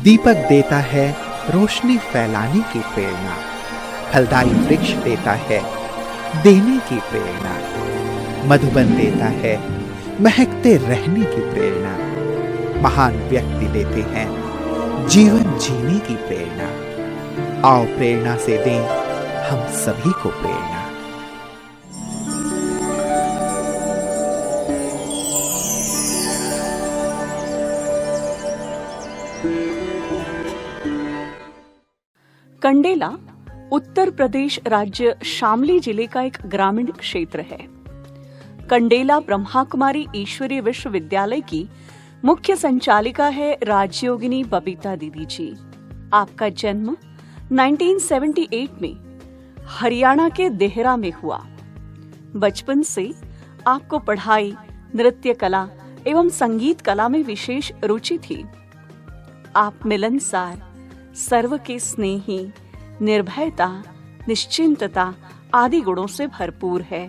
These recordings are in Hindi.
दीपक देता है रोशनी फैलाने की प्रेरणा, फलदायी वृक्ष देता है देने की प्रेरणा, मधुबन देता है महकते रहने की प्रेरणा, महान व्यक्ति देते हैं जीवन जीने की प्रेरणा। आओ प्रेरणा से दें हम सभी को प्रेरणा। कंडेला उत्तर प्रदेश राज्य शामली जिले का एक ग्रामीण क्षेत्र है। कंडेला ब्रह्मा कुमारी ईश्वरीय विश्वविद्यालय की मुख्य संचालिका है राजयोगिनी बबीता दीदी जी। आपका जन्म 1978 में हरियाणा के देहरा में हुआ। बचपन से आपको पढ़ाई, नृत्य कला एवं संगीत कला में विशेष रुचि थी। आप मिलनसार, सर्व के स्नेही, निर्भयता, निश्चिंतता आदि गुणों से भरपूर है।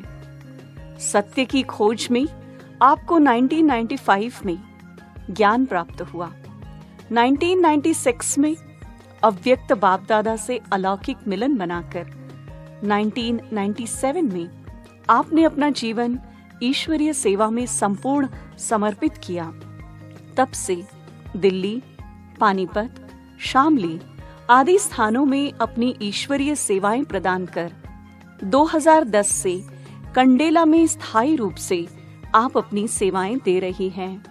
सत्य की खोज में आपको 1995 में ज्ञान प्राप्त हुआ। 1996 में अव्यक्त बाप दादा से अलौकिक मिलन बनाकर 1997 में आपने अपना जीवन ईश्वरीय सेवा में संपूर्ण समर्पित किया। तब से दिल्ली, पानीपत, शामली आदि स्थानों में अपनी ईश्वरीय सेवाएं प्रदान कर 2010 से कंडेला में स्थायी रूप से आप अपनी सेवाएं दे रही हैं।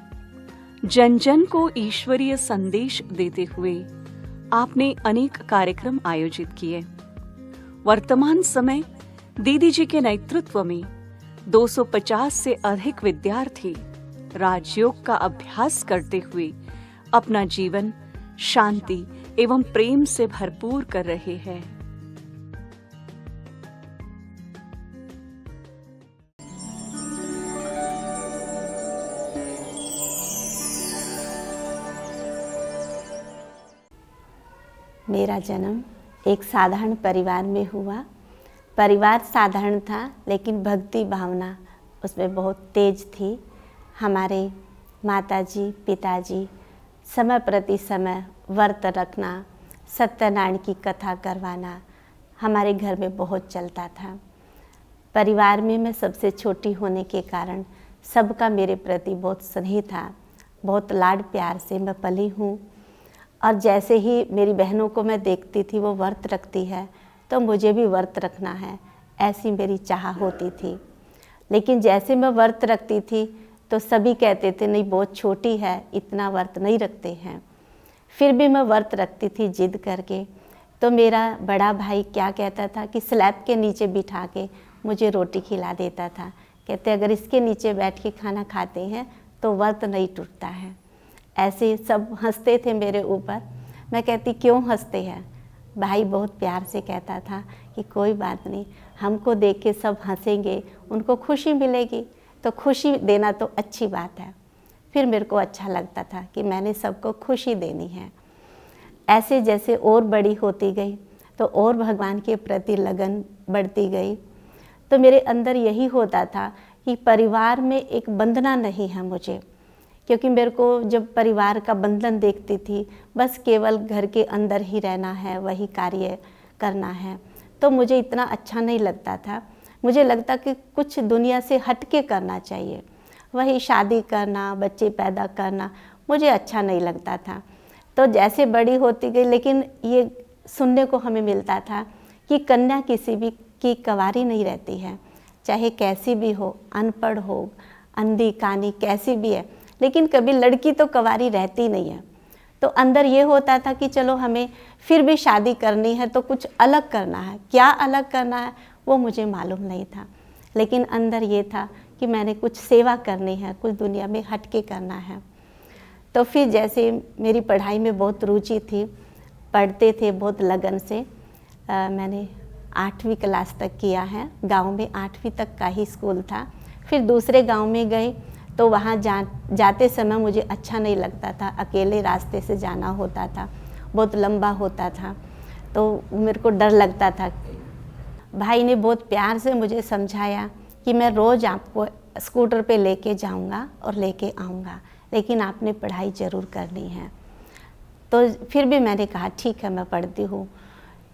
जन जन को ईश्वरीय संदेश देते हुए आपने अनेक कार्यक्रम आयोजित किए। वर्तमान समय दीदी जी के नेतृत्व में 250 से अधिक विद्यार्थी राजयोग का अभ्यास करते हुए अपना जीवन शांति एवं प्रेम से भरपूर कर रहे हैं। मेरा जन्म एक साधारण परिवार में हुआ। परिवार साधारण था लेकिन भक्ति भावना उसमें बहुत तेज थी। हमारे माताजी, पिताजी समय प्रति समय व्रत रखना, सत्यनारायण की कथा करवाना हमारे घर में बहुत चलता था। परिवार में मैं सबसे छोटी होने के कारण सबका मेरे प्रति बहुत स्नेह था। बहुत लाड प्यार से मैं पली हूँ और जैसे ही मेरी बहनों को मैं देखती थी वो व्रत रखती है तो मुझे भी व्रत रखना है, ऐसी मेरी चाह होती थी। लेकिन जैसे मैं व्रत रखती थी तो सभी कहते थे नहीं बहुत छोटी है, इतना व्रत नहीं रखते हैं। फिर भी मैं व्रत रखती थी जिद करके। तो मेरा बड़ा भाई क्या कहता था कि स्लैब के नीचे बिठा के मुझे रोटी खिला देता था। कहते अगर इसके नीचे बैठ के खाना खाते हैं तो व्रत नहीं टूटता है। ऐसे सब हंसते थे मेरे ऊपर। मैं कहती क्यों हंसते हैं? भाई बहुत प्यार से कहता था कि कोई बात नहीं, हमको देख के सब हंसेंगे, उनको खुशी मिलेगी, तो खुशी देना तो अच्छी बात है। फिर मेरे को अच्छा लगता था कि मैंने सबको खुशी देनी है। ऐसे जैसे और बड़ी होती गई तो और भगवान के प्रति लगन बढ़ती गई। तो मेरे अंदर यही होता था कि परिवार में एक बंधना नहीं है मुझे, क्योंकि मेरे को जब परिवार का बंधन देखती थी, बस केवल घर के अंदर ही रहना है, वही कार्य करना है, तो मुझे इतना अच्छा नहीं लगता था। मुझे लगता कि कुछ दुनिया से हट के करना चाहिए। वही शादी करना, बच्चे पैदा करना मुझे अच्छा नहीं लगता था। तो जैसे बड़ी होती गई, लेकिन ये सुनने को हमें मिलता था कि कन्या किसी भी की कंवारी नहीं रहती है, चाहे कैसी भी हो, अनपढ़ हो, अंधी कानी कैसी भी है, लेकिन कभी लड़की तो कंवारी रहती नहीं है। तो अंदर ये होता था कि चलो हमें फिर भी शादी करनी है तो कुछ अलग करना है। क्या अलग करना है वो मुझे मालूम नहीं था, लेकिन अंदर ये था कि मैंने कुछ सेवा करनी है, कुछ दुनिया में हट के करना है। तो फिर जैसे मेरी पढ़ाई में बहुत रुचि थी, पढ़ते थे बहुत लगन से। मैंने 8वीं क्लास तक किया है। गांव में 8वीं तक का ही स्कूल था। फिर दूसरे गांव में गई तो वहाँ जाते समय मुझे अच्छा नहीं लगता था। अकेले रास्ते से जाना होता था, बहुत लंबा होता था, तो मेरे को डर लगता था। भाई ने बहुत प्यार से मुझे समझाया कि मैं रोज़ आपको स्कूटर पे लेके जाऊंगा और लेके आऊंगा, लेकिन आपने पढ़ाई ज़रूर करनी है। तो फिर भी मैंने कहा ठीक है मैं पढ़ती हूँ।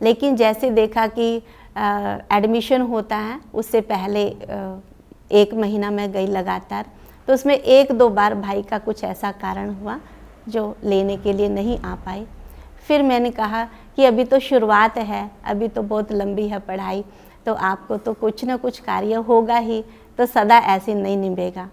लेकिन जैसे देखा कि एडमिशन होता है उससे पहले 1 महीना मैं गई लगातार, तो उसमें 1-2 बार भाई का कुछ ऐसा कारण हुआ जो लेने के लिए नहीं आ पाई। फिर मैंने कहा कि अभी तो शुरुआत है, अभी तो बहुत लंबी है पढ़ाई, तो आपको तो कुछ ना कुछ कार्य होगा ही, तो सदा ऐसे नहीं निभेगा।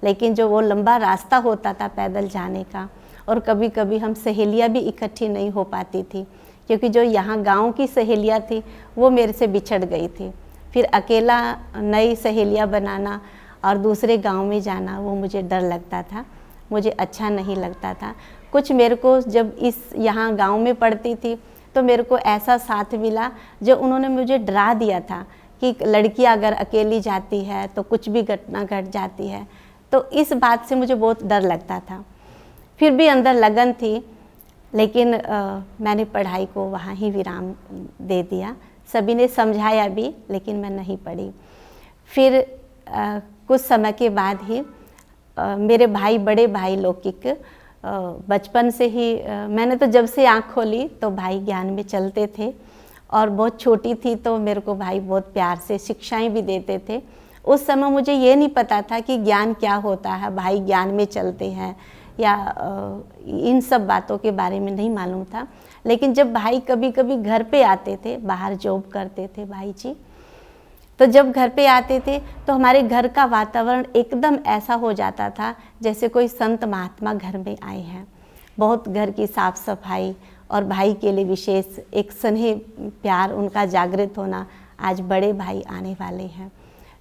लेकिन जो वो लंबा रास्ता होता था पैदल जाने का, और कभी कभी हम सहेलियाँ भी इकट्ठी नहीं हो पाती थी, क्योंकि जो यहाँ गांव की सहेलियाँ थी वो मेरे से बिछड़ गई थी। फिर अकेला नई सहेलियाँ बनाना और दूसरे गांव में जाना वो मुझे डर लगता था, मुझे अच्छा नहीं लगता था। कुछ मेरे को जब इस यहाँ गांव में पढ़ती थी तो मेरे को ऐसा साथ मिला जो उन्होंने मुझे डरा दिया था कि लड़की अगर अकेली जाती है तो कुछ भी घटना घट जाती है, तो इस बात से मुझे बहुत डर लगता था। फिर भी अंदर लगन थी, लेकिन मैंने पढ़ाई को वहाँ ही विराम दे दिया। सभी ने समझाया भी, लेकिन मैं नहीं पढ़ी। फिर कुछ समय के बाद ही मेरे भाई, बड़े भाई लौकिक, बचपन से ही मैंने तो जब से आँख खोली तो भाई ज्ञान में चलते थे, और बहुत छोटी थी तो मेरे को भाई बहुत प्यार से शिक्षाएं भी देते थे। उस समय मुझे ये नहीं पता था कि ज्ञान क्या होता है, भाई ज्ञान में चलते हैं या इन सब बातों के बारे में नहीं मालूम था। लेकिन जब भाई कभी कभी घर पे आते थे, बाहर जॉब करते थे भाई जी, तो जब घर पे आते थे तो हमारे घर का वातावरण एकदम ऐसा हो जाता था जैसे कोई संत महात्मा घर में आए हैं। बहुत घर की साफ सफाई और भाई के लिए विशेष एक स्नेह प्यार उनका जागृत होना, आज बड़े भाई आने वाले हैं,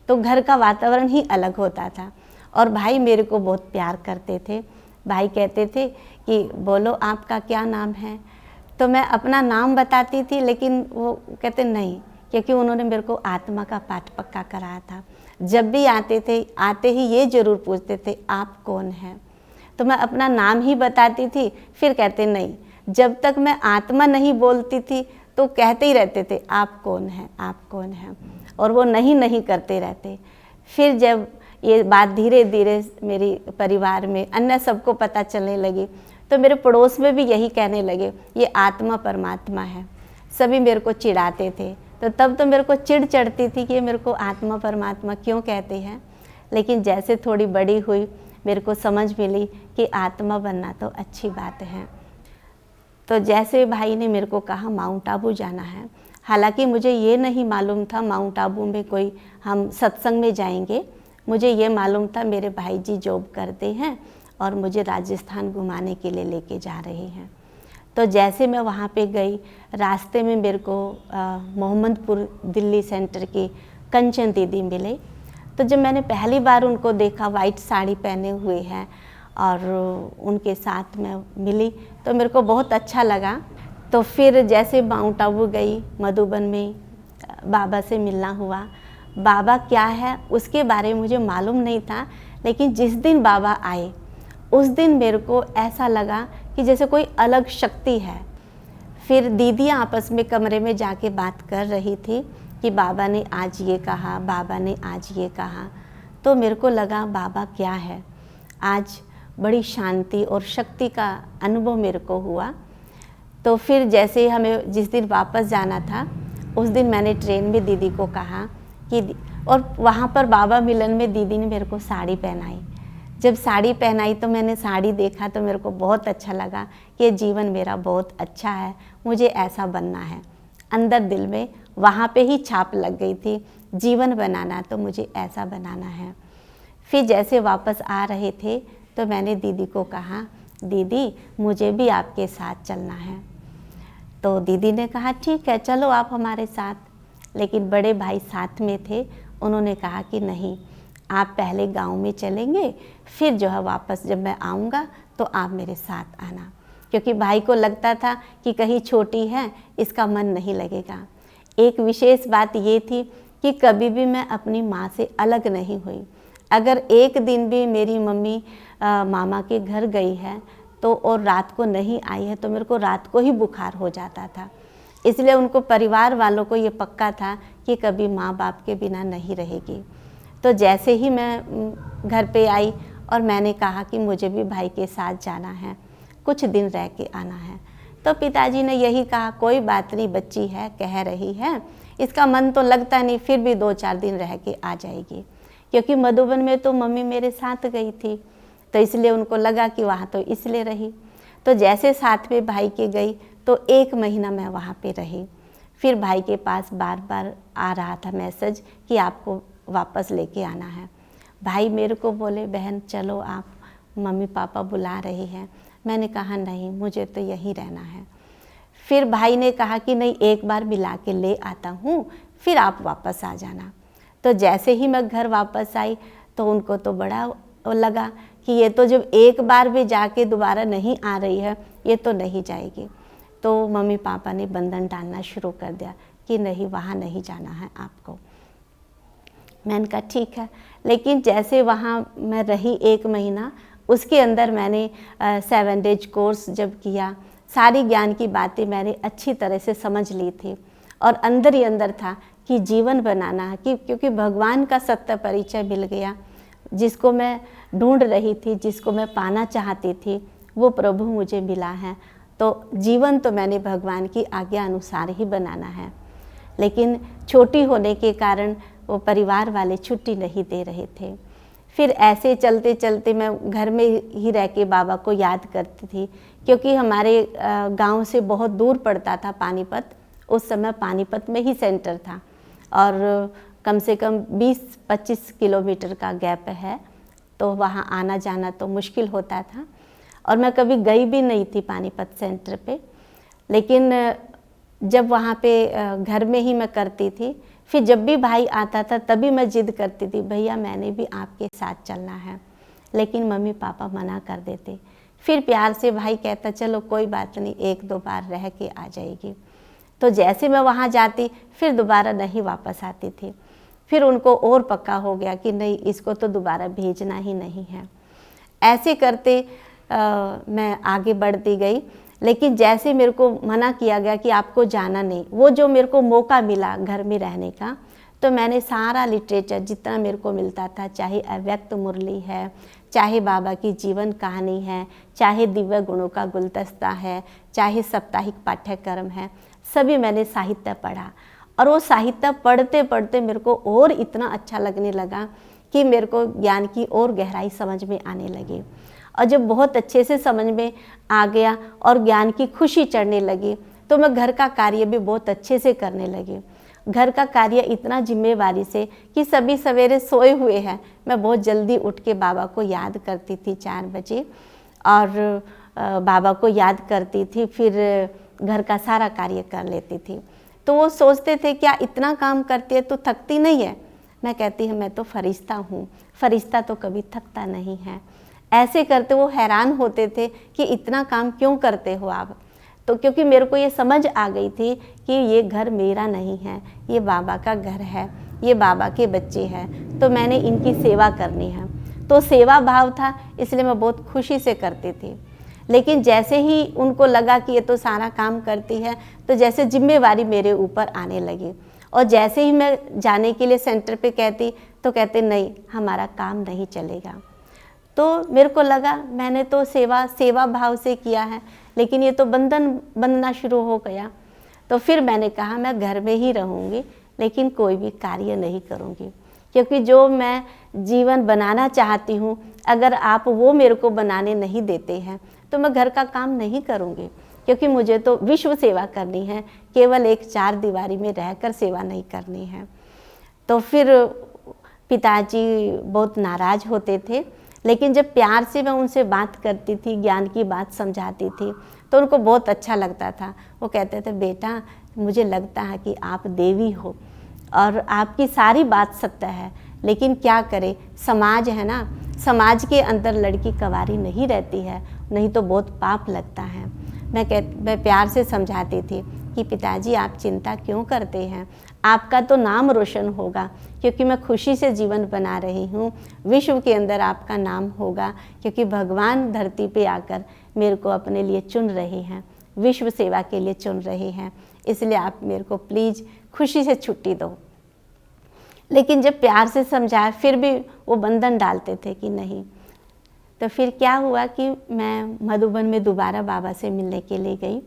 तो घर का वातावरण ही अलग होता था। और भाई मेरे को बहुत प्यार करते थे। भाई कहते थे कि बोलो आपका क्या नाम है, तो मैं अपना नाम बताती थी, लेकिन वो कहते नहीं, क्योंकि उन्होंने मेरे को आत्मा का पाठ पक्का कराया था। जब भी आते थे, आते ही ये ज़रूर पूछते थे आप कौन हैं, तो मैं अपना नाम ही बताती थी। फिर कहते नहीं, जब तक मैं आत्मा नहीं बोलती थी तो कहते ही रहते थे आप कौन हैं, आप कौन हैं, और वो नहीं करते रहते। फिर जब ये बात धीरे धीरे मेरे परिवार में अन्य सबको पता चलने लगी, तो मेरे पड़ोस में भी यही कहने लगे ये आत्मा परमात्मा है। सभी मेरे को चिढ़ाते थे, तो तब तो मेरे को चिढ़ चढ़ती थी कि ये मेरे को आत्मा परमात्मा क्यों कहते हैं। लेकिन जैसे थोड़ी बड़ी हुई मेरे को समझ मिली कि आत्मा बनना तो अच्छी बात है। तो जैसे भाई ने मेरे को कहा माउंट आबू जाना है, हालांकि मुझे ये नहीं मालूम था माउंट आबू में कोई हम सत्संग में जाएंगे। मुझे ये मालूम था मेरे भाई जी जॉब करते हैं और मुझे राजस्थान घुमाने के लिए लेके जा रहे हैं। तो जैसे मैं वहाँ पे गई, रास्ते में मेरे को मोहम्मदपुर दिल्ली सेंटर की कंचन दीदी मिले। तो जब मैंने पहली बार उनको देखा, वाइट साड़ी पहने हुए हैं और उनके साथ में मिली, तो मेरे को बहुत अच्छा लगा। तो फिर जैसे माउंट आबू गई, मधुबन में बाबा से मिलना हुआ। बाबा क्या है उसके बारे में मुझे मालूम नहीं था, लेकिन जिस दिन बाबा आए उस दिन मेरे को ऐसा लगा कि जैसे कोई अलग शक्ति है। फिर दीदियाँ आपस में कमरे में जाके बात कर रही थी कि बाबा ने आज ये कहा, बाबा ने आज ये कहा। तो मेरे को लगा बाबा क्या है, आज बड़ी शांति और शक्ति का अनुभव मेरे को हुआ। तो फिर जैसे हमें जिस दिन वापस जाना था उस दिन मैंने ट्रेन में दीदी को कहा कि, और वहाँ पर बाबा मिलन में दीदी ने मेरे को साड़ी पहनाई। जब साड़ी पहनाई तो मैंने साड़ी देखा तो मेरे को बहुत अच्छा लगा कि ये जीवन मेरा बहुत अच्छा है, मुझे ऐसा बनना है। अंदर दिल में वहाँ पे ही छाप लग गई थी, जीवन बनाना तो मुझे ऐसा बनाना है। फिर जैसे वापस आ रहे थे तो मैंने दीदी को कहा दीदी मुझे भी आपके साथ चलना है। तो दीदी ने कहा ठीक है चलो आप हमारे साथ। लेकिन बड़े भाई साथ में थे, उन्होंने कहा कि नहीं, आप पहले गांव में चलेंगे, फिर जो है वापस जब मैं आऊँगा तो आप मेरे साथ आना। क्योंकि भाई को लगता था कि कहीं छोटी है, इसका मन नहीं लगेगा। एक विशेष बात ये थी कि कभी भी मैं अपनी माँ से अलग नहीं हुई। अगर एक दिन भी मेरी मम्मी मामा के घर गई है तो और रात को नहीं आई है तो मेरे को रात को ही बुखार हो जाता था। इसलिए उनको, परिवार वालों को ये पक्का था कि कभी माँ बाप के बिना नहीं रहेगी। तो जैसे ही मैं घर पे आई और मैंने कहा कि मुझे भी भाई के साथ जाना है, कुछ दिन रह के आना है। तो पिताजी ने यही कहा, कोई बात नहीं, बच्ची है, कह रही है, इसका मन तो लगता नहीं, फिर भी 2-4 दिन रह के आ जाएगी। क्योंकि मधुबन में तो मम्मी मेरे साथ गई थी, तो इसलिए उनको लगा कि वहाँ तो इसलिए रही। तो जैसे साथ में भाई के गई तो 1 महीना मैं वहाँ पे रही। फिर भाई के पास बार बार आ रहा था मैसेज कि आपको वापस लेके आना है। भाई मेरे को बोले, बहन चलो, आप मम्मी पापा बुला रही हैं। मैंने कहा नहीं, मुझे तो यहीं रहना है। फिर भाई ने कहा कि नहीं, एक बार मिला के ले आता हूँ, फिर आप वापस आ जाना। तो जैसे ही मैं घर वापस आई तो उनको तो बड़ा लगा कि ये तो जब एक बार भी जाके दोबारा नहीं आ रही है, ये तो नहीं जाएगी। तो मम्मी पापा ने बंधन डालना शुरू कर दिया कि नहीं, वहाँ नहीं जाना है आपको। मैंने कहा ठीक है। लेकिन जैसे वहाँ मैं रही 1 महीना, उसके अंदर मैंने 7 डेज कोर्स जब किया, सारी ज्ञान की बातें मैंने अच्छी तरह से समझ ली थी। और अंदर ही अंदर था कि जीवन बनाना है, क्योंकि भगवान का सत्य परिचय मिल गया। जिसको मैं ढूंढ रही थी, जिसको मैं पाना चाहती थी, वो प्रभु मुझे मिला है। तो जीवन तो मैंने भगवान की आज्ञा अनुसार ही बनाना है। लेकिन छोटी होने के कारण वो परिवार वाले छुट्टी नहीं दे रहे थे। फिर ऐसे चलते चलते मैं घर में ही रह के बाबा को याद करती थी, क्योंकि हमारे गांव से बहुत दूर पड़ता था पानीपत। उस समय पानीपत में ही सेंटर था और कम से कम 20-25 किलोमीटर का गैप है, तो वहाँ आना जाना तो मुश्किल होता था। और मैं कभी गई भी नहीं थी पानीपत सेंटर पे। लेकिन जब वहाँ पे घर में ही मैं करती थी, फिर जब भी भाई आता था तभी मैं जिद करती थी, भैया मैंने भी आपके साथ चलना है। लेकिन मम्मी पापा मना कर देते। फिर प्यार से भाई कहता, चलो कोई बात नहीं, 1-2 बार रह के आ जाएगी। तो जैसे मैं वहाँ जाती, फिर दोबारा नहीं वापस आती थी। फिर उनको और पक्का हो गया कि नहीं, इसको तो दोबारा भेजना ही नहीं है। ऐसे करते मैं आगे बढ़ती गई। लेकिन जैसे मेरे को मना किया गया कि आपको जाना नहीं, वो जो मेरे को मौका मिला घर में रहने का, तो मैंने सारा लिटरेचर जितना मेरे को मिलता था, चाहे अव्यक्त मुरली है, चाहे बाबा की जीवन कहानी है, चाहे दिव्य गुणों का गुलदस्ता है, चाहे साप्ताहिक पाठ्यक्रम है, सभी मैंने साहित्य पढ़ा। और वो साहित्य पढ़ते पढ़ते मेरे को और इतना अच्छा लगने लगा कि मेरे को ज्ञान की और गहराई समझ में आने लगी। और जब बहुत अच्छे से समझ में आ गया और ज्ञान की खुशी चढ़ने लगी, तो मैं घर का कार्य भी बहुत अच्छे से करने लगी। घर का कार्य इतना जिम्मेवारी से कि सभी सवेरे सोए हुए हैं, मैं बहुत जल्दी उठ के बाबा को याद करती थी 4 बजे, और बाबा को याद करती थी, फिर घर का सारा कार्य कर लेती थी। तो वो सोचते थे, क्या इतना काम करती है तो थकती नहीं है? मैं कहती हूँ, मैं तो फरिश्ता हूँ, फरिश्ता तो कभी थकता नहीं है। ऐसे करते वो हैरान होते थे कि इतना काम क्यों करते हो आप? तो क्योंकि मेरे को ये समझ आ गई थी कि ये घर मेरा नहीं है, ये बाबा का घर है, ये बाबा के बच्चे हैं, तो मैंने इनकी सेवा करनी है। तो सेवा भाव था, इसलिए मैं बहुत खुशी से करती थी। लेकिन जैसे ही उनको लगा कि ये तो सारा काम करती है, तो जैसे जिम्मेवारी मेरे ऊपर आने लगी। और जैसे ही मैं जाने के लिए सेंटर पे कहती, तो कहते नहीं, हमारा काम नहीं चलेगा। तो मेरे को लगा मैंने तो सेवा भाव से किया है, लेकिन ये तो बंधन बनना शुरू हो गया। तो फिर मैंने कहा, मैं घर में ही रहूँगी, लेकिन कोई भी कार्य नहीं करूँगी, क्योंकि जो मैं जीवन बनाना चाहती हूँ, अगर आप वो मेरे को बनाने नहीं देते हैं, तो मैं घर का काम नहीं करूँगी। क्योंकि मुझे तो विश्व सेवा करनी है, केवल एक 4 दीवारी में रहकर सेवा नहीं करनी है। तो फिर पिताजी बहुत नाराज़ होते थे, लेकिन जब प्यार से मैं उनसे बात करती थी, ज्ञान की बात समझाती थी, तो उनको बहुत अच्छा लगता था। वो कहते थे, बेटा मुझे लगता है कि आप देवी हो और आपकी सारी बात सत्य है, लेकिन क्या करें, समाज है ना, समाज के अंदर लड़की कंवारी नहीं रहती है, नहीं तो बहुत पाप लगता है। मैं प्यार से समझाती थी कि पिताजी आप चिंता क्यों करते हैं, आपका तो नाम रोशन होगा, क्योंकि मैं खुशी से जीवन बना रही हूँ। विश्व के अंदर आपका नाम होगा, क्योंकि भगवान धरती पे आकर मेरे को अपने लिए चुन रहे हैं, विश्व सेवा के लिए चुन रहे हैं, इसलिए आप मेरे को प्लीज़ खुशी से छुट्टी दो। लेकिन जब प्यार से समझाया, फिर भी वो बंधन डालते थे कि नहीं। तो फिर क्या हुआ कि मैं मधुबन में दोबारा बाबा से मिलने के लिए गई।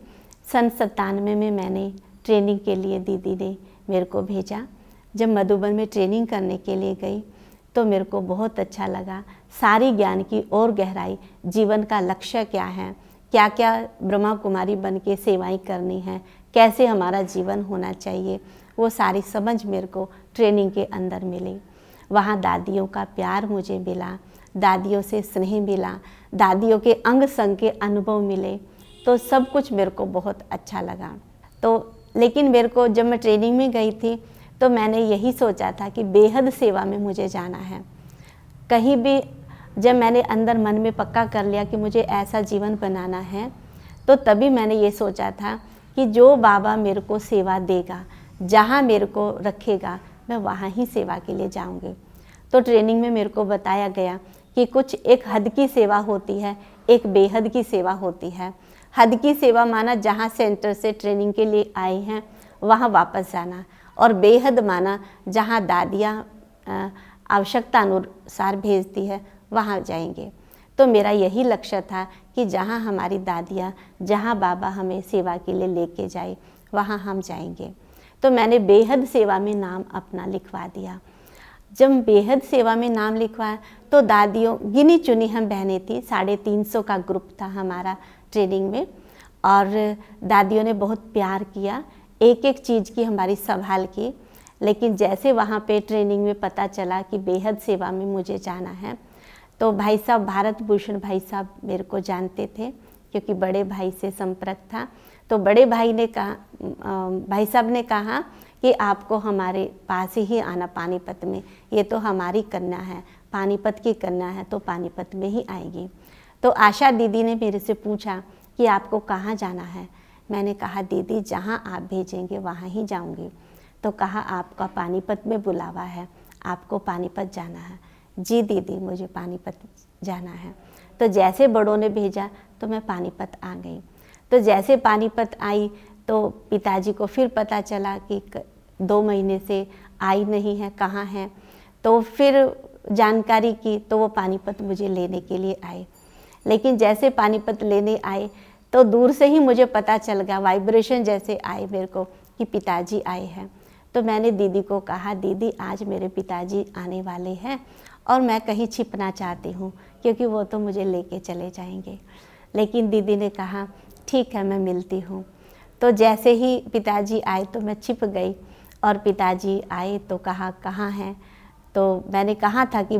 सन 97 में मैंने ट्रेनिंग के लिए दीदी ने मेरे को भेजा। जब मधुबन में ट्रेनिंग करने के लिए गई तो मेरे को बहुत अच्छा लगा। सारी ज्ञान की और गहराई, जीवन का लक्ष्य क्या है, क्या क्या ब्रह्मा कुमारी बन के सेवाएँ करनी है, कैसे हमारा जीवन होना चाहिए, वो सारी समझ मेरे को ट्रेनिंग के अंदर मिली। वहाँ दादियों का प्यार मुझे मिला, दादियों से स्नेह मिला, दादियों के अंग संग के अनुभव मिले, तो सब कुछ मेरे को बहुत अच्छा लगा। तो लेकिन मेरे को जब मैं ट्रेनिंग में गई थी तो मैंने यही सोचा था कि बेहद सेवा में मुझे जाना है। कहीं भी जब मैंने अंदर मन में पक्का कर लिया कि मुझे ऐसा जीवन बनाना है, तो तभी मैंने ये सोचा था कि जो बाबा मेरे को सेवा देगा, जहाँ मेरे को रखेगा, मैं वहाँ ही सेवा के लिए जाऊँगी। तो ट्रेनिंग में मेरे को बताया गया कि कुछ एक हद की सेवा होती है, एक बेहद की सेवा होती है। हद की सेवा माना जहाँ सेंटर से ट्रेनिंग के लिए आए हैं वहाँ वापस जाना, और बेहद माना जहाँ दादियाँ आवश्यकता अनुसार भेजती है वहाँ जाएंगे। तो मेरा यही लक्ष्य था कि जहाँ हमारी दादियाँ, जहाँ बाबा हमें सेवा के लिए लेके जाए वहाँ हम जाएंगे। तो मैंने बेहद सेवा में नाम अपना लिखवा दिया। जब बेहद सेवा में नाम लिखवाया तो दादियों, गिनी चुनी हम बहनें थी, 350 का ग्रुप था हमारा ट्रेनिंग में, और दादियों ने बहुत प्यार किया, एक एक चीज़ की हमारी संभाल की। लेकिन जैसे वहाँ पे ट्रेनिंग में पता चला कि बेहद सेवा में मुझे जाना है, तो भाई साहब, भारत भूषण भाई साहब मेरे को जानते थे क्योंकि बड़े भाई से संपर्क था। तो बड़े भाई ने कहा, भाई साहब ने कहा कि आपको हमारे पास ही आना पानीपत में, ये तो हमारी कन्या है, पानीपत की कन्या है तो पानीपत में ही आएगी। तो आशा दीदी ने मेरे से पूछा कि आपको कहाँ जाना है। मैंने कहा दीदी जहाँ आप भेजेंगे वहाँ ही जाऊँगी। तो कहा आपका पानीपत में बुलावा है, आपको पानीपत जाना है। जी दीदी, मुझे पानीपत जाना है। तो जैसे बड़ों ने भेजा तो मैं पानीपत आ गई। तो जैसे पानीपत आई तो पिताजी को फिर पता चला कि 2 महीने से आई नहीं है, कहाँ है। तो फिर जानकारी की तो वो पानीपत मुझे लेने के लिए आए। लेकिन जैसे पानीपत लेने आए तो दूर से ही मुझे पता चल गया, वाइब्रेशन जैसे आए मेरे को कि पिताजी आए हैं। तो मैंने दीदी को कहा, दीदी आज मेरे पिताजी आने वाले हैं और मैं कहीं छिपना चाहती हूँ क्योंकि वो तो मुझे लेके चले जाएंगे। लेकिन दीदी ने कहा ठीक है, मैं मिलती हूँ। तो जैसे ही पिताजी आए तो मैं छिप गई, और पिताजी आए तो कहा कहाँ हैं। तो मैंने कहा था कि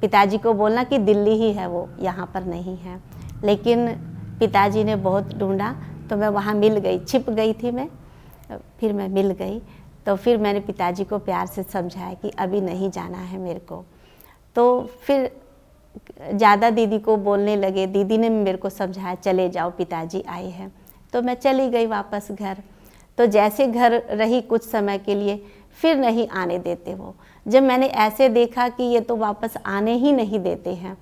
पिताजी को बोलना कि दिल्ली ही है, वो यहाँ पर नहीं है। लेकिन पिताजी ने बहुत ढूंढा तो मैं वहाँ मिल गई, छिप गई थी मैं, फिर मैं मिल गई। तो फिर मैंने पिताजी को प्यार से समझाया कि अभी नहीं जाना है मेरे को। तो फिर ज़्यादा दीदी को बोलने लगे, दीदी ने मेरे को समझाया चले जाओ पिताजी आए हैं। तो मैं चली गई वापस घर। तो जैसे घर रही कुछ समय के लिए, फिर नहीं आने देते वो। जब मैंने ऐसे देखा कि ये तो वापस आने ही नहीं देते हैं,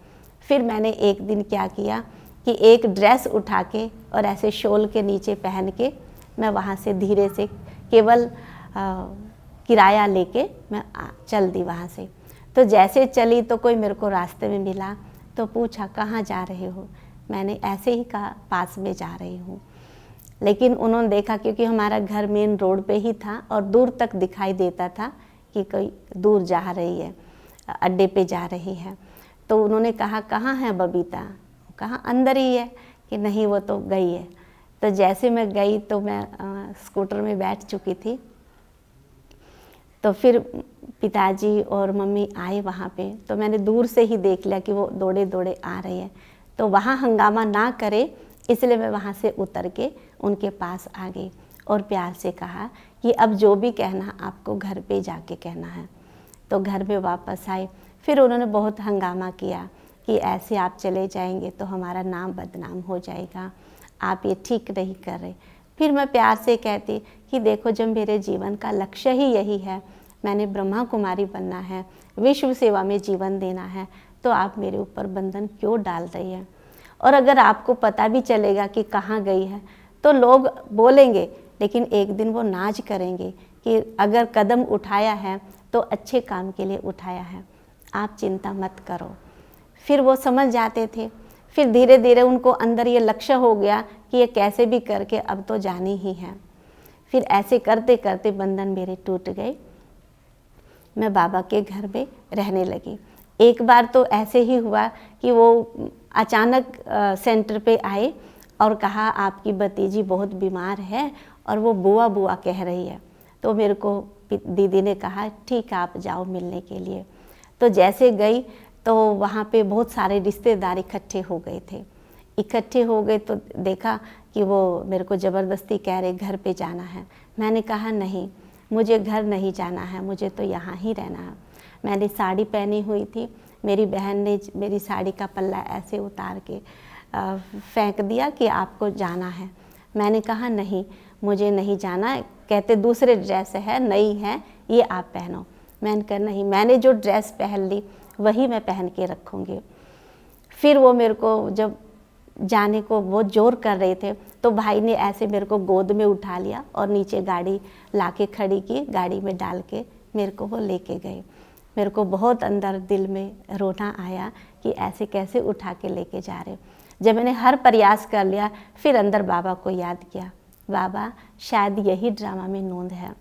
फिर मैंने एक दिन क्या किया कि एक ड्रेस उठा के और ऐसे शॉल के नीचे पहन के मैं वहाँ से धीरे से केवल किराया लेके मैं चल दी वहाँ से। तो जैसे चली तो कोई मेरे को रास्ते में मिला तो पूछा कहाँ जा रहे हो। मैंने ऐसे ही कहा पास में जा रही हूँ। लेकिन उन्होंने देखा, क्योंकि हमारा घर मेन रोड पे ही था और दूर तक दिखाई देता था कि कोई दूर जा रही है, अड्डे पे जा रही है। तो उन्होंने कहा कहाँ है बबीता, कहा अंदर ही है, कि नहीं वो तो गई है। तो जैसे मैं गई तो मैं स्कूटर में बैठ चुकी थी। तो फिर पिताजी और मम्मी आए वहाँ पे, तो मैंने दूर से ही देख लिया कि वो दौड़े दौड़े आ रही है। तो वहाँ हंगामा ना करे इसलिए मैं वहाँ से उतर के उनके पास आ गई और प्यार से कहा कि अब जो भी कहना आपको घर पे जाके कहना है। तो घर में वापस आए। फिर उन्होंने बहुत हंगामा किया कि ऐसे आप चले जाएंगे तो हमारा नाम बदनाम हो जाएगा, आप ये ठीक नहीं कर रहे। फिर मैं प्यार से कहती कि देखो, जब मेरे जीवन का लक्ष्य ही यही है, मैंने ब्रह्मा कुमारी बनना है, विश्व सेवा में जीवन देना है, तो आप मेरे ऊपर बंधन क्यों डाल रही हैं। और अगर आपको पता भी चलेगा कि कहाँ गई है तो लोग बोलेंगे, लेकिन एक दिन वो नाज करेंगे कि अगर कदम उठाया है तो अच्छे काम के लिए उठाया है, आप चिंता मत करो। फिर वो समझ जाते थे। फिर धीरे धीरे उनको अंदर ये लक्ष्य हो गया कि ये कैसे भी करके अब तो जानी ही है। फिर ऐसे करते करते बंधन मेरे टूट गए। मैं बाबा के घर में रहने लगी। एक बार तो ऐसे ही हुआ कि वो अचानक सेंटर पे आए और कहा आपकी भतीजी बहुत बीमार है और वो बुआ बुआ कह रही है। तो मेरे को दीदी ने कहा ठीक है आप जाओ मिलने के लिए। तो जैसे गई तो वहाँ पे बहुत सारे रिश्तेदार इकट्ठे हो गए थे। इकट्ठे हो गए तो देखा कि वो मेरे को ज़बरदस्ती कह रहे घर पे जाना है। मैंने कहा नहीं, मुझे घर नहीं जाना है, मुझे तो यहाँ ही रहना है। मैंने साड़ी पहनी हुई थी, मेरी बहन ने मेरी साड़ी का पल्ला ऐसे उतार के फेंक दिया कि आपको जाना है। मैंने कहा नहीं, मुझे नहीं जाना। कहते दूसरे ड्रेस है, नई है, ये आप पहनो। मैंने कहा नहीं, मैंने जो ड्रेस पहन ली वही मैं पहन के रखूँगी। फिर वो मेरे को जब जाने को बहुत ज़ोर कर रहे थे तो भाई ने ऐसे मेरे को गोद में उठा लिया और नीचे गाड़ी लाके खड़ी की, गाड़ी में डाल के मेरे को वो लेके गए। मेरे को बहुत अंदर दिल में रोना आया कि ऐसे कैसे उठा के लेके जा रहे। जब मैंने हर प्रयास कर लिया फिर अंदर बाबा को याद किया, बाबा शायद यही ड्रामा में नोंद है।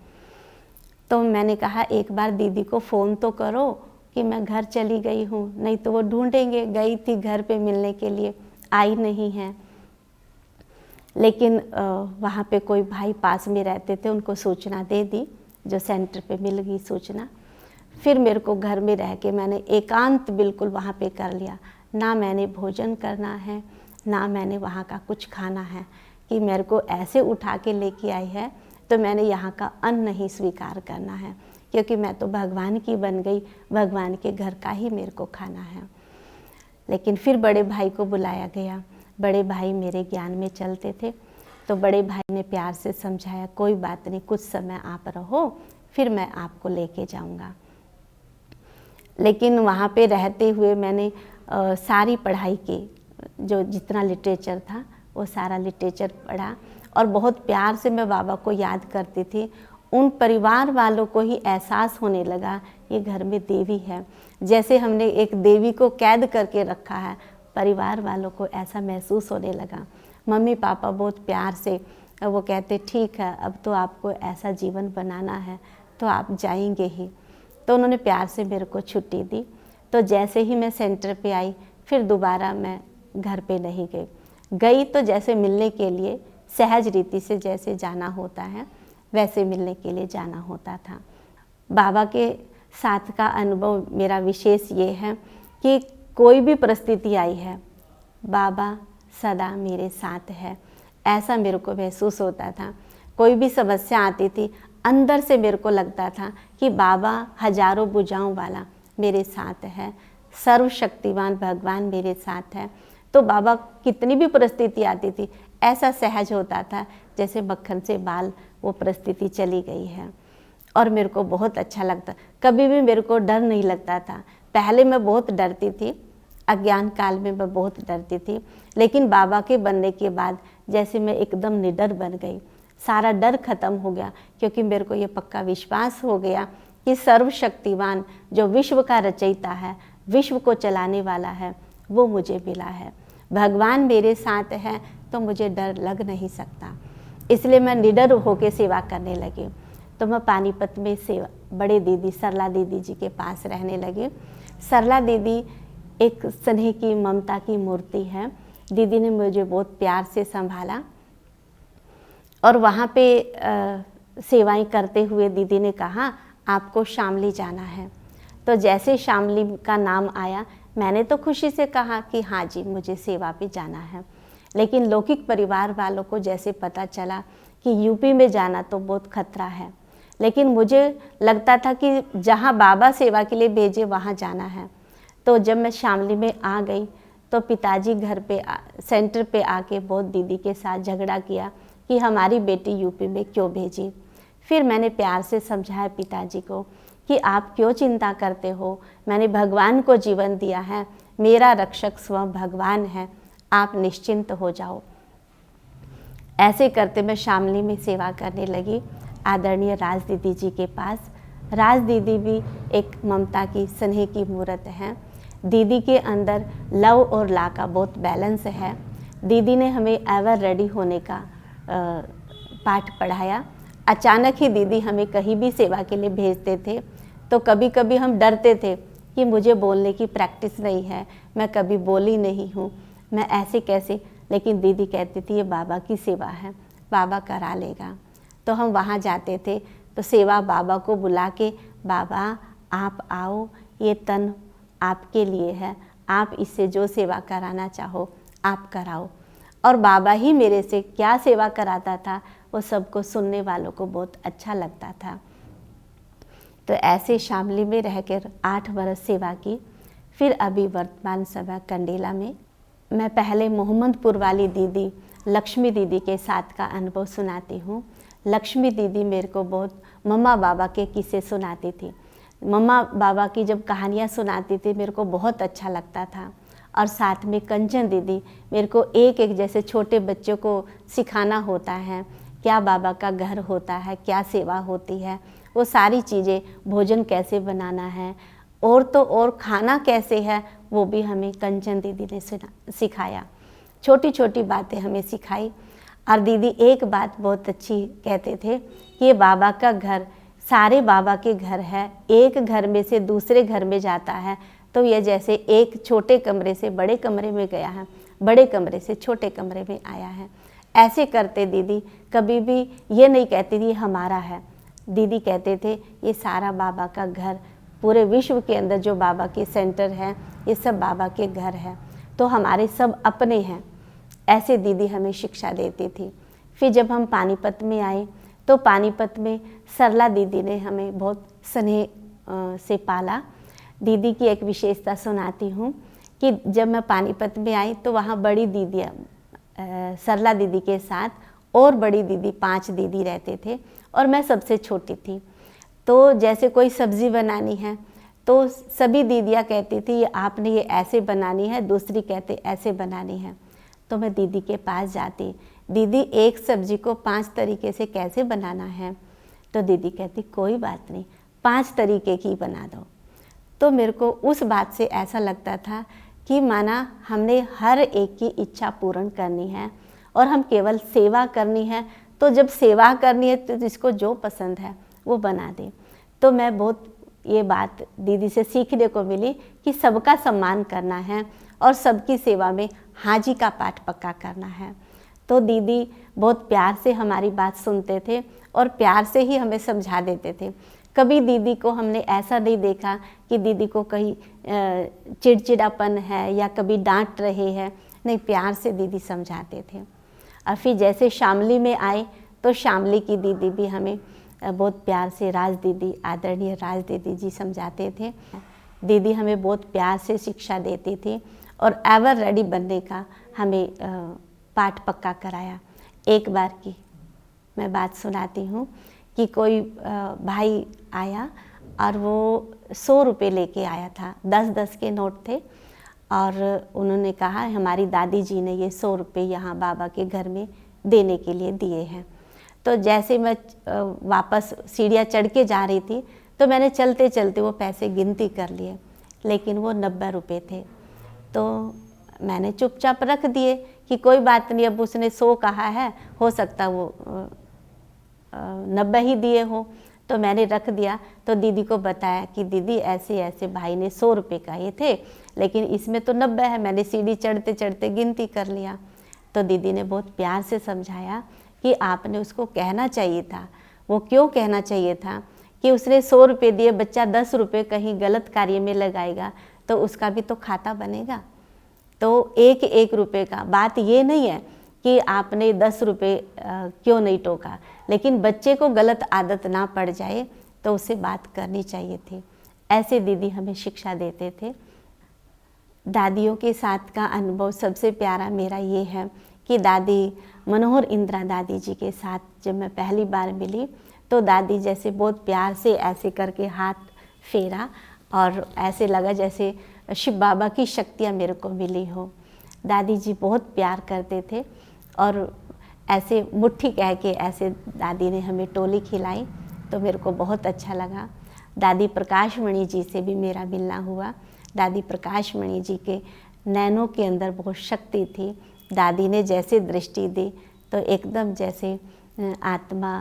तो मैंने कहा एक बार दीदी को फ़ोन तो करो कि मैं घर चली गई हूँ, नहीं तो वो ढूंढेंगे। गई थी घर पे मिलने के लिए, आई नहीं है। लेकिन वहाँ पे कोई भाई पास में रहते थे, उनको सूचना दे दी, जो सेंटर पे मिल गई सूचना। फिर मेरे को घर में रह के मैंने एकांत बिल्कुल वहाँ पे कर लिया। ना मैंने भोजन करना है, ना मैंने वहाँ का कुछ खाना है कि मेरे को ऐसे उठा के लेके आई है तो मैंने यहाँ का अन्न नहीं स्वीकार करना है, क्योंकि मैं तो भगवान की बन गई, भगवान के घर का ही मेरे को खाना है। लेकिन फिर बड़े भाई को बुलाया गया। बड़े भाई मेरे ज्ञान में चलते थे, तो बड़े भाई ने प्यार से समझाया कोई बात नहीं, कुछ समय आप रहो, फिर मैं आपको लेके जाऊंगा। लेकिन वहाँ पे रहते हुए मैंने सारी पढ़ाई की, जो जितना लिटरेचर था वो सारा लिटरेचर पढ़ा और बहुत प्यार से मैं बाबा को याद करती थी। उन परिवार वालों को ही एहसास होने लगा ये घर में देवी है, जैसे हमने एक देवी को कैद करके रखा है। परिवार वालों को ऐसा महसूस होने लगा। मम्मी पापा बहुत प्यार से वो कहते ठीक है, अब तो आपको ऐसा जीवन बनाना है तो आप जाएंगे ही। तो उन्होंने प्यार से मेरे को छुट्टी दी। तो जैसे ही मैं सेंटर पे आई फिर दोबारा मैं घर पे नहीं गई तो जैसे मिलने के लिए सहज रीति से जैसे जाना होता है वैसे मिलने के लिए जाना होता था। बाबा के साथ का अनुभव मेरा विशेष ये है कि कोई भी परिस्थिति आई है, बाबा सदा मेरे साथ है, ऐसा मेरे को महसूस होता था। कोई भी समस्या आती थी, अंदर से मेरे को लगता था कि बाबा हजारों भुजाओं वाला मेरे साथ है, सर्वशक्तिमान भगवान मेरे साथ है। तो बाबा कितनी भी परिस्थिति आती थी ऐसा सहज होता था जैसे मक्खन से बाल वो परिस्थिति चली गई है, और मेरे को बहुत अच्छा लगता। कभी भी मेरे को डर नहीं लगता था। पहले मैं बहुत डरती थी, अज्ञान काल में मैं बहुत डरती थी, लेकिन बाबा के बनने के बाद जैसे मैं एकदम निडर बन गई। सारा डर खत्म हो गया, क्योंकि मेरे को ये पक्का विश्वास हो गया कि सर्वशक्तिवान जो विश्व का रचयिता है, विश्व को चलाने वाला है, वो मुझे मिला है। भगवान मेरे साथ है तो मुझे डर लग नहीं सकता। इसलिए मैं निडर होकर सेवा करने लगी। तो मैं पानीपत में सेवा बड़े दीदी सरला दीदी जी के पास रहने लगी। सरला दीदी एक स्नेह की, ममता की मूर्ति है। दीदी ने मुझे बहुत प्यार से संभाला और वहाँ पे सेवाएं करते हुए दीदी ने कहा आपको शामली जाना है। तो जैसे शामली का नाम आया मैंने तो खुशी से कहा कि हाँ जी मुझे सेवा पे जाना है। लेकिन लौकिक परिवार वालों को जैसे पता चला कि यूपी में जाना तो बहुत खतरा है, लेकिन मुझे लगता था कि जहाँ बाबा सेवा के लिए भेजे वहाँ जाना है। तो जब मैं शामली में आ गई तो पिताजी घर पे सेंटर पे आके बहुत दीदी के साथ झगड़ा किया कि हमारी बेटी यूपी में क्यों भेजी। फिर मैंने प्यार से समझाया पिताजी को कि आप क्यों चिंता करते हो, मैंने भगवान को जीवन दिया है, मेरा रक्षक स्वयं भगवान है, आप निश्चिंत हो जाओ। ऐसे करते मैं शामली में सेवा करने लगी आदरणीय राज दीदी जी के पास। राज दीदी भी एक ममता की, स्नेह की मूर्त हैं। दीदी के अंदर लव और ला का बहुत बैलेंस है। दीदी ने हमें एवर रेडी होने का पाठ पढ़ाया। अचानक ही दीदी हमें कहीं भी सेवा के लिए भेजते थे, तो कभी कभी हम डरते थे कि मुझे बोलने की प्रैक्टिस नहीं है, मैं कभी बोली नहीं हूँ, मैं ऐसे कैसे। लेकिन दीदी कहती थी ये बाबा की सेवा है, बाबा करा लेगा। तो हम वहाँ जाते थे तो सेवा बाबा को बुला के, बाबा आप आओ, ये तन आपके लिए है, आप इससे जो सेवा कराना चाहो आप कराओ। और बाबा ही मेरे से क्या सेवा कराता था वो सबको, सुनने वालों को बहुत अच्छा लगता था। तो ऐसे शामली में रहकर 8 बरस सेवा की। फिर अभी वर्तमान समय कंडेला में मैं पहले मोहम्मदपुर वाली दीदी लक्ष्मी दीदी के साथ का अनुभव सुनाती हूँ। लक्ष्मी दीदी मेरे को बहुत मम्मा बाबा के किस्से सुनाती थी। मम्मा बाबा की जब कहानियाँ सुनाती थी मेरे को बहुत अच्छा लगता था। और साथ में कंचन दीदी मेरे को एक एक जैसे छोटे बच्चों को सिखाना होता है, क्या बाबा का घर होता है, क्या सेवा होती है, वो सारी चीज़ें, भोजन कैसे बनाना है और तो और खाना कैसे है, वो भी हमें कंचन दीदी ने सिखाया। छोटी छोटी बातें हमें सिखाई। और दीदी एक बात बहुत अच्छी कहते थे कि ये बाबा का घर सारे बाबा के घर है, एक घर में से दूसरे घर में जाता है तो ये जैसे एक छोटे कमरे से बड़े कमरे में गया है, बड़े कमरे से छोटे कमरे में आया है। ऐसे करते दीदी कभी भी ये नहीं कहती थी हमारा है। दीदी कहते थे ये सारा बाबा का घर, पूरे विश्व के अंदर जो बाबा के सेंटर है ये सब बाबा के घर है, तो हमारे सब अपने हैं। ऐसे दीदी हमें शिक्षा देती थी। फिर जब हम पानीपत में आए तो पानीपत में सरला दीदी ने हमें बहुत स्नेह से पाला। दीदी की एक विशेषता सुनाती हूँ कि जब मैं पानीपत में आई तो वहाँ बड़ी दीदियाँ सरला दीदी के साथ और बड़ी दीदी 5 दीदी रहते थे और मैं सबसे छोटी थी। तो जैसे कोई सब्ज़ी बनानी है तो सभी दीदियाँ कहती थी ये आपने ये ऐसे बनानी है, दूसरी कहते ऐसे बनानी है। तो मैं दीदी के पास जाती, दीदी एक सब्ज़ी को 5 तरीके से कैसे बनाना है? तो दीदी कहती कोई बात नहीं, 5 तरीके की बना दो। तो मेरे को उस बात से ऐसा लगता था कि माना हमने हर एक की इच्छा पूर्ण करनी है और हम केवल सेवा करनी है। तो जब सेवा करनी है तो जिसको जो पसंद है वो बना दे। तो मैं बहुत ये बात दीदी से सीखने को मिली कि सबका सम्मान करना है और सबकी सेवा में हाजी का पाठ पक्का करना है। तो दीदी बहुत प्यार से हमारी बात सुनते थे और प्यार से ही हमें समझा देते थे। कभी दीदी को हमने ऐसा नहीं देखा कि दीदी को कहीं चिड़चिड़ापन है या कभी डांट रहे हैं, नहीं, प्यार से दीदी समझाते थे। और फिर जैसे शामली में आए तो शामली की दीदी भी हमें बहुत प्यार से राज दीदी, आदरणीय राज दीदी जी समझाते थे। दीदी हमें बहुत प्यार से शिक्षा देती थी और एवर रेडी बनने का हमें पाठ पक्का कराया। एक बार की मैं बात सुनाती हूँ कि कोई भाई आया और वो 100 रुपये लेके आया था, 10-10 के नोट थे और उन्होंने कहा हमारी दादी जी ने ये 100 रुपये यहाँ बाबा के घर में देने के लिए दिए हैं। तो जैसे मैं वापस सीढ़ियाँ चढ़ के जा रही थी तो मैंने चलते चलते वो पैसे गिनती कर लिए, लेकिन वो 90 रुपये थे। तो मैंने चुपचाप रख दिए कि कोई बात नहीं, अब उसने 100 कहा है, हो सकता वो 90 ही दिए हो। तो मैंने रख दिया। तो दीदी को बताया कि दीदी ऐसे ऐसे भाई ने 100 रुपये कहे थे, लेकिन इसमें तो 90 है, मैंने सीढ़ी चढ़ते चढ़ते गिनती कर लिया। तो दीदी ने बहुत प्यार से समझाया कि आपने उसको कहना चाहिए था। वो क्यों कहना चाहिए था कि उसने 100 रुपये दिए, बच्चा 10 रुपये कहीं गलत कार्य में लगाएगा तो उसका भी तो खाता बनेगा। तो एक एक रुपये का बात ये नहीं है कि आपने 10 रुपये क्यों नहीं टोका, लेकिन बच्चे को गलत आदत ना पड़ जाए तो उससे बात करनी चाहिए थी। ऐसे दीदी हमें शिक्षा देते थे। दादियों के साथ का अनुभव सबसे प्यारा मेरा ये है कि दादी मनोहर इंदिरा दादी जी के साथ जब मैं पहली बार मिली तो दादी जैसे बहुत प्यार से ऐसे करके हाथ फेरा और ऐसे लगा जैसे शिव बाबा की शक्तियाँ मेरे को मिली हो। दादी जी बहुत प्यार करते थे और ऐसे मुट्ठी कह के ऐसे दादी ने हमें टोली खिलाई तो मेरे को बहुत अच्छा लगा। दादी प्रकाशमणि जी से भी मेरा मिलना हुआ। दादी प्रकाशमणि जी के नैनों के अंदर बहुत शक्ति थी। दादी ने जैसे दृष्टि दी तो एकदम जैसे आत्मा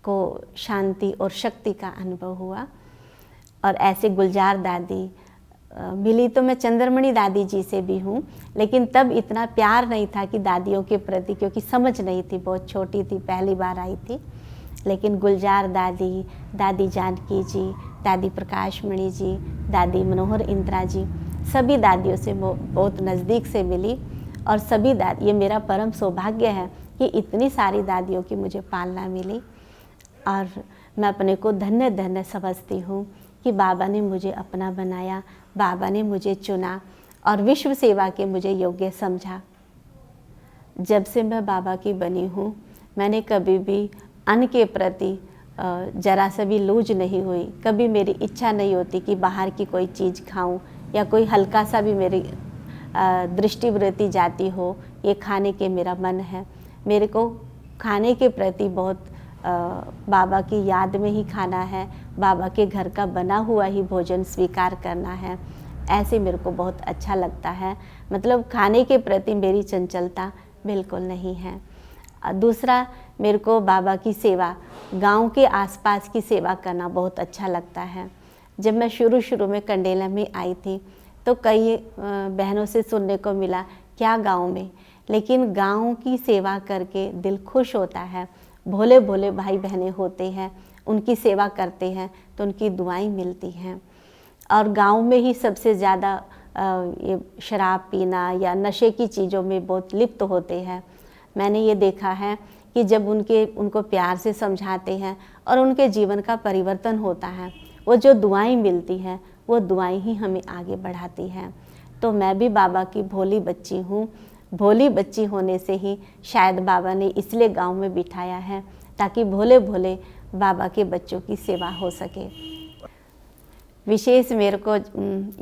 को शांति और शक्ति का अनुभव हुआ। और ऐसे गुलजार दादी मिली तो मैं चंद्रमणि दादी जी से भी हूँ, लेकिन तब इतना प्यार नहीं था कि दादियों के प्रति, क्योंकि समझ नहीं थी, बहुत छोटी थी, पहली बार आई थी। लेकिन गुलजार दादी, दादी जानकी जी, दादी प्रकाशमणि जी, दादी मनोहर इंदिरा जी, सभी दादियों से बहुत नज़दीक से मिली। और सभी दादी, ये मेरा परम सौभाग्य है कि इतनी सारी दादियों की मुझे पालना मिली। और मैं अपने को धन्य धन्य समझती हूँ कि बाबा ने मुझे अपना बनाया, बाबा ने मुझे चुना और विश्व सेवा के मुझे योग्य समझा। जब से मैं बाबा की बनी हूँ, मैंने कभी भी अन्न के प्रति जरा सा भी लूज नहीं हुई। कभी मेरी इच्छा नहीं होती कि बाहर की कोई चीज़ खाऊं, या कोई हल्का सा भी मेरी दृष्टिवृत्ति जाती हो, ये खाने के मेरा मन है। मेरे को खाने के प्रति बहुत बाबा की याद में ही खाना है, बाबा के घर का बना हुआ ही भोजन स्वीकार करना है, ऐसे मेरे को बहुत अच्छा लगता है। मतलब खाने के प्रति मेरी चंचलता बिल्कुल नहीं है। दूसरा, मेरे को बाबा की सेवा, गांव के आसपास की सेवा करना बहुत अच्छा लगता है। जब मैं शुरू में कंडेला में आई थी तो कई बहनों से सुनने को मिला, क्या गांव में, लेकिन गांव की सेवा करके दिल खुश होता है। भोले भोले भाई बहनें होते हैं, उनकी सेवा करते हैं तो उनकी दुआएं मिलती हैं। और गांव में ही सबसे ज़्यादा ये शराब पीना या नशे की चीज़ों में बहुत लिप्त होते हैं। मैंने ये देखा है कि जब उनको प्यार से समझाते हैं और उनके जीवन का परिवर्तन होता है, वो जो दुआएं मिलती हैं वो दुआएं ही हमें आगे बढ़ाती हैं। तो मैं भी बाबा की भोली बच्ची हूँ। भोली बच्ची होने से ही शायद बाबा ने इसलिए गांव में बिठाया है, ताकि भोले भोले बाबा के बच्चों की सेवा हो सके। विशेष मेरे को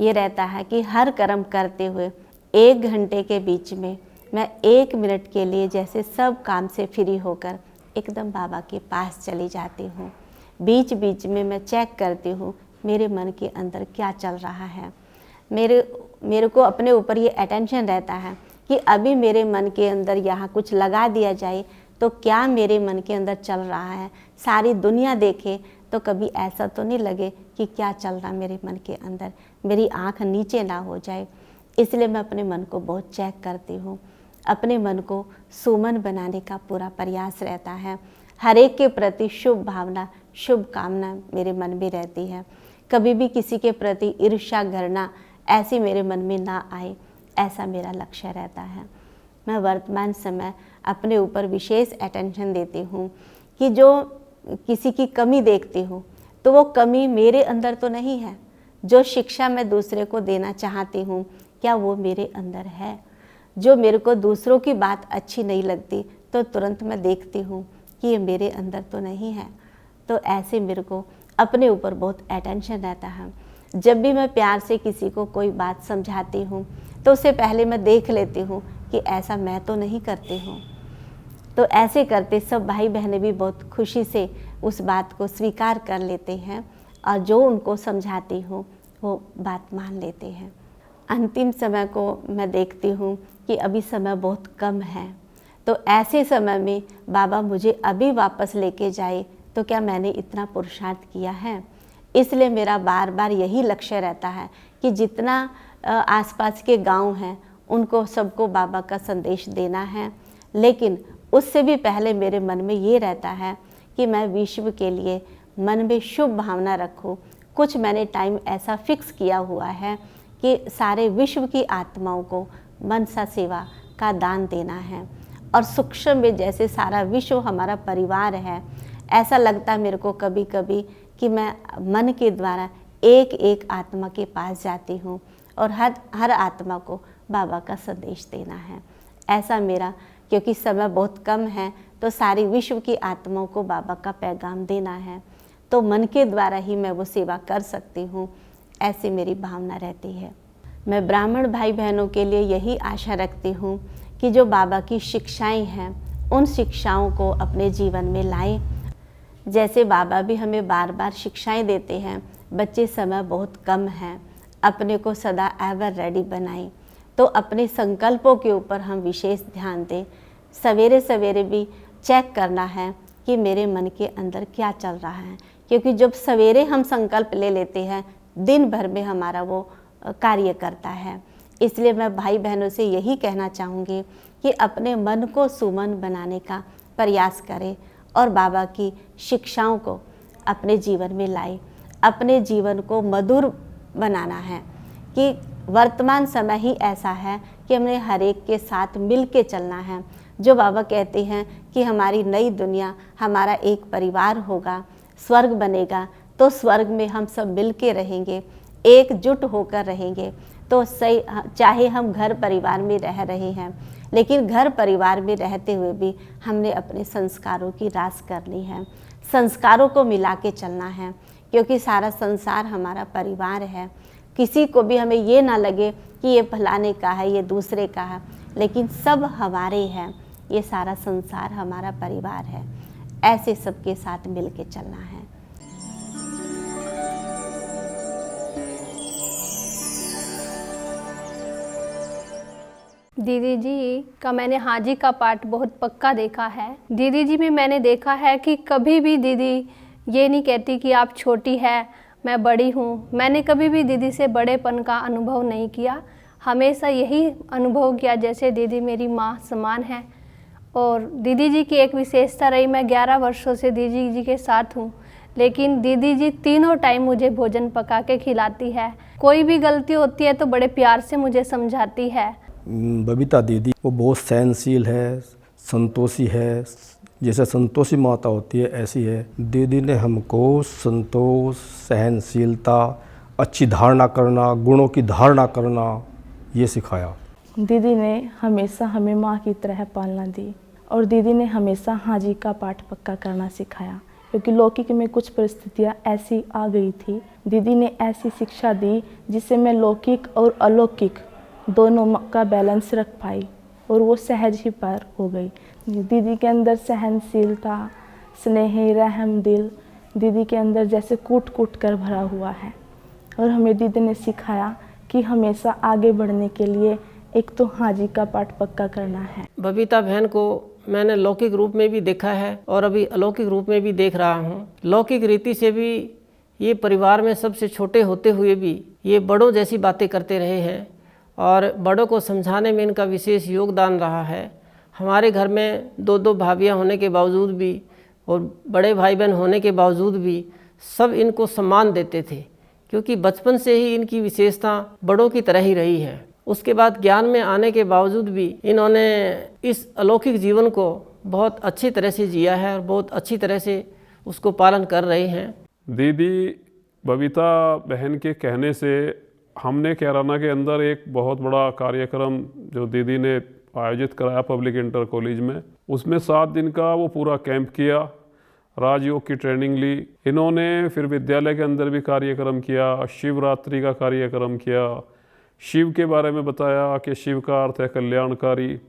ये रहता है कि हर कर्म करते हुए 1 घंटे के बीच में मैं 1 मिनट के लिए जैसे सब काम से फ्री होकर एकदम बाबा के पास चली जाती हूँ। बीच बीच में मैं चेक करती हूँ मेरे मन के अंदर क्या चल रहा है। मेरे को अपने ऊपर ये अटेंशन रहता है कि अभी मेरे मन के अंदर यहाँ कुछ लगा दिया जाए तो क्या मेरे मन के अंदर चल रहा है, सारी दुनिया देखे तो कभी ऐसा तो नहीं लगे कि क्या चल रहा मेरे मन के अंदर, मेरी आँख नीचे ना हो जाए। इसलिए मैं अपने मन को बहुत चेक करती हूँ। अपने मन को सुमन बनाने का पूरा प्रयास रहता है। हर एक के प्रति शुभ भावना, शुभ कामना मेरे मन में रहती है। कभी भी किसी के प्रति ईर्ष्या, घृणा ऐसी मेरे मन में ना आए, ऐसा मेरा लक्ष्य रहता है। मैं वर्तमान समय अपने ऊपर विशेष अटेंशन देती हूँ कि जो किसी की कमी देखती हूँ तो वो कमी मेरे अंदर तो नहीं है। जो शिक्षा मैं दूसरे को देना चाहती हूँ, क्या वो मेरे अंदर है। जो मेरे को दूसरों की बात अच्छी नहीं लगती तो तुरंत मैं देखती हूँ कि ये मेरे अंदर तो नहीं है। तो ऐसे मेरे को अपने ऊपर बहुत अटेंशन रहता है। जब भी मैं प्यार से किसी को कोई बात समझाती हूँ तो उससे पहले मैं देख लेती हूँ कि ऐसा मैं तो नहीं करती हूँ। तो ऐसे करते सब भाई बहनें भी बहुत खुशी से उस बात को स्वीकार कर लेते हैं और जो उनको समझाती हूँ वो बात मान लेते हैं। अंतिम समय को मैं देखती हूँ कि अभी समय बहुत कम है, तो ऐसे समय में बाबा मुझे अभी वापस लेके जाए तो क्या मैंने इतना पुरुषार्थ किया है। इसलिए मेरा बार बार यही लक्ष्य रहता है कि जितना आसपास के गांव हैं उनको सबको बाबा का संदेश देना है। लेकिन उससे भी पहले मेरे मन में ये रहता है कि मैं विश्व के लिए मन में शुभ भावना रखूं। कुछ मैंने टाइम ऐसा फिक्स किया हुआ है कि सारे विश्व की आत्माओं को मनसा सेवा का दान देना है। और सूक्ष्म में जैसे सारा विश्व हमारा परिवार है, ऐसा लगता है मेरे को कभी कभी कि मैं मन के द्वारा एक एक आत्मा के पास जाती हूँ और हर आत्मा को बाबा का संदेश देना है। ऐसा मेरा, क्योंकि समय बहुत कम है तो सारी विश्व की आत्माओं को बाबा का पैगाम देना है, तो मन के द्वारा ही मैं वो सेवा कर सकती हूँ, ऐसी मेरी भावना रहती है। मैं ब्राह्मण भाई बहनों के लिए यही आशा रखती हूँ कि जो बाबा की शिक्षाएं हैं उन शिक्षाओं को अपने जीवन में लाएं। जैसे बाबा भी हमें बार बार शिक्षाएं देते हैं, बच्चे समय बहुत कम है, अपने को सदा एवर रेडी बनाएं। तो अपने संकल्पों के ऊपर हम विशेष ध्यान दें। सवेरे सवेरे भी चेक करना है कि मेरे मन के अंदर क्या चल रहा है, क्योंकि जब सवेरे हम संकल्प ले लेते हैं दिन भर में हमारा वो कार्य करता है। इसलिए मैं भाई बहनों से यही कहना चाहूँगी कि अपने मन को सुमन बनाने का प्रयास करें और बाबा की शिक्षाओं को अपने जीवन में लाएं। अपने जीवन को मधुर बनाना है कि वर्तमान समय ही ऐसा है कि हमें हर एक के साथ मिल के चलना है। जो बाबा कहते हैं कि हमारी नई दुनिया, हमारा एक परिवार होगा, स्वर्ग बनेगा, तो स्वर्ग में हम सब मिल के रहेंगे, एकजुट होकर रहेंगे। तो सही, चाहे हम घर परिवार में रह रहे हैं, लेकिन घर परिवार में रहते हुए भी हमने अपने संस्कारों की रास करनी है, संस्कारों को मिला के चलना है, क्योंकि सारा संसार हमारा परिवार है। किसी को भी हमें ये ना लगे कि ये फलाने का है, ये दूसरे का है, लेकिन सब हमारे हैं। ये सारा संसार हमारा परिवार है। ऐसे सबके साथ मिल के चलना है। दीदी जी का मैंने हाजी का पाठ बहुत पक्का देखा है। दीदी जी में मैंने देखा है कि कभी भी दीदी ये नहीं कहती कि आप छोटी है, मैं बड़ी हूँ। मैंने कभी भी दीदी से बड़ेपन का अनुभव नहीं किया, हमेशा यही अनुभव किया जैसे दीदी मेरी माँ समान है। और दीदी जी की एक विशेषता रही, मैं 11 वर्षों से दीदी जी के साथ हूँ, लेकिन दीदी जी तीनों टाइम मुझे भोजन पका के खिलाती है। कोई भी गलती होती है तो बड़े प्यार से मुझे समझाती है। बबीता दीदी वो बहुत सहनशील है, संतोषी है। जैसे संतोषी माता होती है ऐसी है। दीदी ने हमको संतोष, सहनशीलता, अच्छी धारणा करना, गुणों की धारणा करना ये सिखाया। दीदी ने हमेशा हमें माँ की तरह पालना दी और दीदी ने हमेशा हाजी का पाठ पक्का करना सिखाया, क्योंकि लौकिक में कुछ परिस्थितियाँ ऐसी आ गई थी। दीदी ने ऐसी शिक्षा दी जिससे मैं लौकिक और अलौकिक दोनों का बैलेंस रख पाई और वो सहज ही पार हो गई। दीदी के अंदर सहनशीलता, स्नेह, रहम दिल दीदी के अंदर जैसे कूट कूट कर भरा हुआ है। और हमें दीदी ने सिखाया कि हमेशा आगे बढ़ने के लिए एक तो हाजी का पाठ पक्का करना है। बबीता बहन को मैंने लौकिक रूप में भी देखा है और अभी अलौकिक रूप में भी देख रहा हूँ। लौकिक रीति से भी ये परिवार में सबसे छोटे होते हुए भी ये बड़ों जैसी बातें करते रहे हैं और बड़ों को समझाने में इनका विशेष योगदान रहा है। हमारे घर में 2-2 भाभियाँ होने के बावजूद भी और बड़े भाई बहन होने के बावजूद भी सब इनको सम्मान देते थे, क्योंकि बचपन से ही इनकी विशेषता बड़ों की तरह ही रही है। उसके बाद ज्ञान में आने के बावजूद भी इन्होंने इस अलौकिक जीवन को बहुत अच्छी तरह से जिया है और बहुत अच्छी तरह से उसको पालन कर रहे हैं। दीदी बबीता बहन के कहने से हमने कैराना के अंदर एक बहुत बड़ा कार्यक्रम जो दीदी ने आयोजित कराया पब्लिक इंटर कॉलेज में, उसमें 7 दिन का वो पूरा कैंप किया, राजयोग की ट्रेनिंग ली इन्होंने। फिर विद्यालय के अंदर भी कार्यक्रम किया, शिवरात्रि का कार्यक्रम किया, शिव के बारे में बताया कि शिव का अर्थ है कल्याणकारी।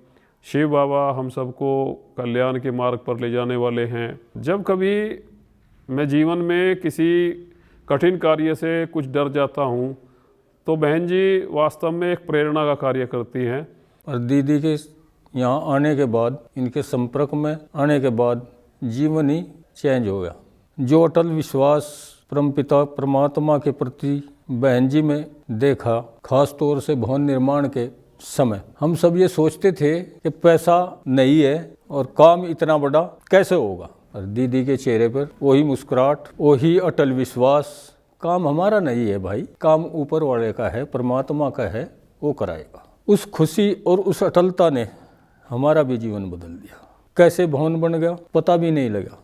शिव बाबा हम सबको कल्याण के मार्ग पर ले जाने वाले हैं। जब कभी मैं जीवन में किसी कठिन कार्य से कुछ डर जाता हूँ तो बहन जी वास्तव में एक प्रेरणा का कार्य करती हैं। और दीदी के यहाँ आने के बाद, इनके संपर्क में आने के बाद जीवन ही चेंज हो गया। जो अटल विश्वास परमपिता परमात्मा के प्रति बहन जी में देखा, खास तौर से भवन निर्माण के समय हम सब ये सोचते थे कि पैसा नहीं है और काम इतना बड़ा कैसे होगा, और दीदी के चेहरे पर वही मुस्कुराहट, वही अटल विश्वास। काम हमारा नहीं है भाई, काम ऊपर वाले का है, परमात्मा का है, वो कराएगा। उस खुशी और उस अटलता ने हमारा भी जीवन बदल दिया। कैसे भवन बन गया पता भी नहीं लगा।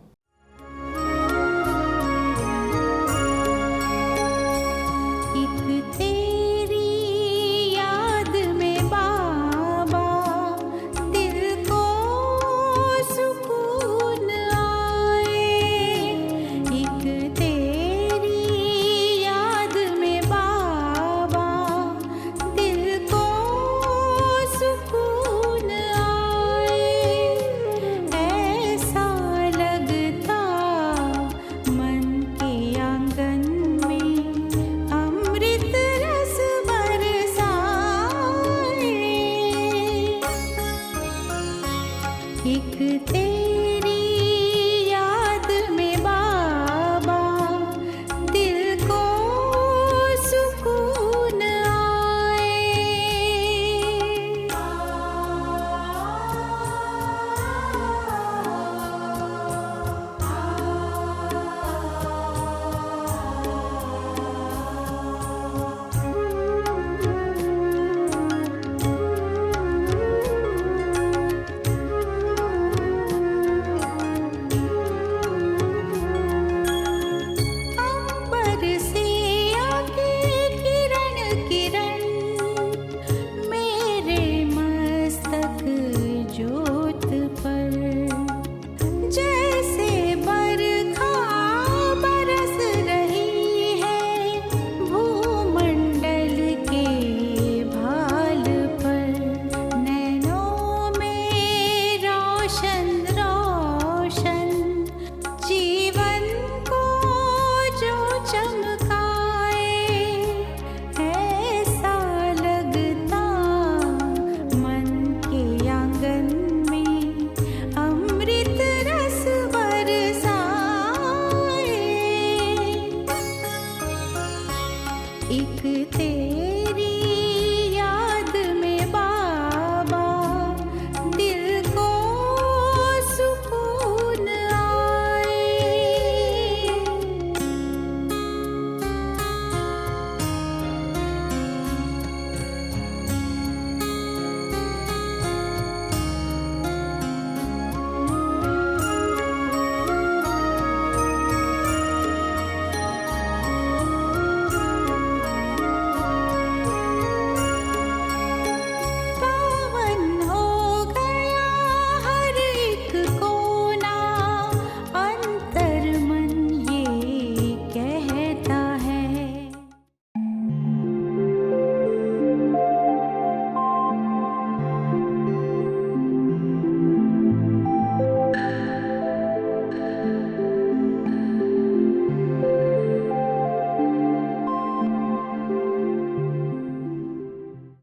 ऐसा लग एक तेरी